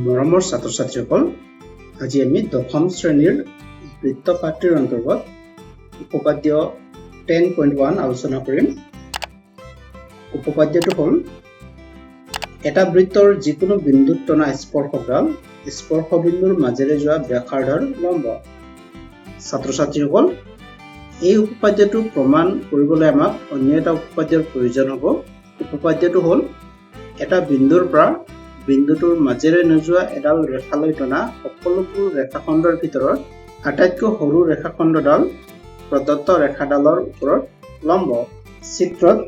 মৰমৰ ছাত্ৰ ছাত্ৰীসকল, আজি আমি দশম শ্ৰেণীৰ বৃত্ত পাঠ্যৰ অন্তৰ্গত উপপাদ্য 10.1 আলোচনা কৰিম। উপপাদ্যটো হ'ল এটা বৃত্তৰ যিকোনো বিন্দুত টনা স্পৰ্শকডাল স্পৰ্শবিন্দুৰ মাজেৰে যোৱা ব্যাসাৰ্ধৰ লম্ব। ছাত্ৰ ছাত্ৰীসকল, এই উপপাদ্যটো প্ৰমাণ কৰিবলৈ আমাক অন্য এটা উপপাদ্যৰ প্ৰয়োজন হ'ব। উপপাদ্যটো হ'ল এটা বিন্দুৰ পৰা বিন্দুটোৰ মাজেৰে নোযোৱা এডাল ৰেখালৈ টনা সকলোবোৰ ৰেখাখণ্ডৰ ভিতৰত আটাইতকৈ সৰু ৰেখাখণ্ডডাল প্ৰদত্ত ৰেখাডালৰ ওপৰত লম্ব। চিত্ৰত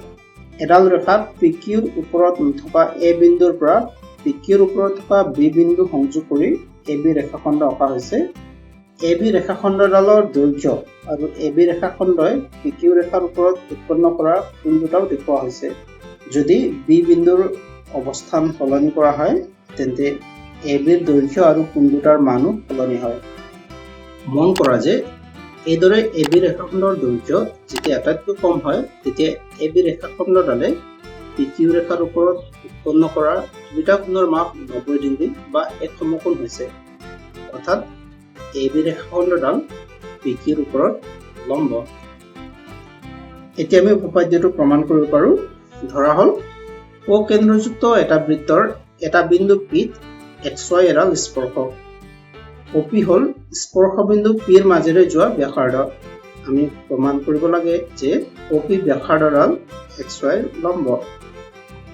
এডাল ৰেখা PQৰ ওপৰত থকা A বিন্দুৰ পৰা PQৰ ওপৰত থকা B বিন্দু সংযোগ কৰি AB ৰেখাখণ্ড অঁকা হৈছে। AB ৰেখাখণ্ডডালৰ দৈৰ্ঘ্য আৰু AB ৰেখাখণ্ডই PQ ৰেখাৰ ওপৰত উৎপন্ন কৰা কোণ দুটাও দেখুওৱা হৈছে। যদি B বিন্দুৰ অৱস্থান সলনি কৰা হয় তেন্তে ABৰ দৈৰ্ঘ্য আৰু কোণ দুটাৰ মানো সলনি হয়। মন কৰা যে এইদৰে AB ৰেখাখণ্ডৰ দৈৰ্ঘ্য যেতিয়া আটাইতকৈ কম হয় তেতিয়া AB ৰেখাখণ্ডডালে PQ ৰেখাৰ ওপৰত উৎপন্ন কৰা দুটা কোণৰ মাপ 90 ডিগ্ৰী বা এক সমকোণ হৈছে, অৰ্থাৎ AB ৰেখাখণ্ডডাল PQৰ ওপৰত লম্ব। এতিয়া আমি উপপাদ্যটো প্ৰমাণ কৰিব পাৰো। ধৰা হ'ল অকেন্দ্ৰযুক্ত এটা বৃত্তৰ এটা বিন্দু Pত XY এডাল স্পৰ্শক। OP হ'ল স্পৰ্শবিন্দু Pৰ মাজেৰে যোৱা ব্যাসাৰ্ধ। আমি প্ৰমাণ কৰিব লাগে যে OP ব্যাসাৰ্ধডাল XY লম্ব।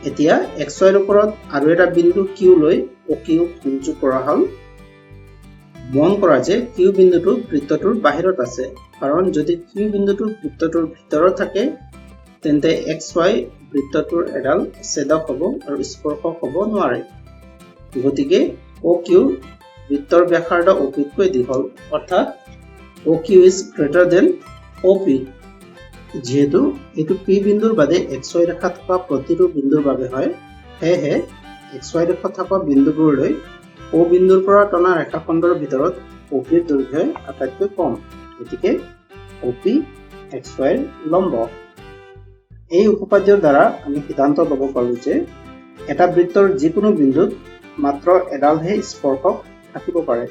এতিয়া XYৰ ওপৰত আৰু এটা বিন্দু Q লৈ OQ সংযোগ কৰা হ'ল। মন কৰা যে Q বিন্দুটো বৃত্তটোৰ বাহিৰত আছে, কাৰণ যদি Q বিন্দুটো বৃত্তটোৰ ভিতৰত থাকে তেন্তে XY বৃত্তটোৰ এডাল ছেদক হ'ব আৰু স্পৰ্শক হ'ব নোৱাৰে। গতিকে OQ বৃত্তৰ ব্যাসাৰ্ধ OPতকৈ দীঘল, অৰ্থাৎ OQ is greater than OP। যিহেতু এইটো P বিন্দুৰ বাদে XY ৰেখা থকা প্ৰতিটো বিন্দুৰ বাবে হয়, সেয়েহে XY ৰেখা থকা বিন্দুবোৰলৈ O বিন্দুৰ পৰা টনা ৰেখাখণ্ডৰ ভিতৰত OPৰ দৈৰ্ঘ্য আটাইতকৈ কম। গতিকে OP XYৰ লম্ব। এই উপপাদ্যৰ দ্বাৰা আমি সিদ্ধান্ত ল'ব পাৰো যে এটা বৃত্তৰ যিকোনো বিন্দুত মাত্ৰ এডালহে স্পৰ্শক থাকিব পাৰে।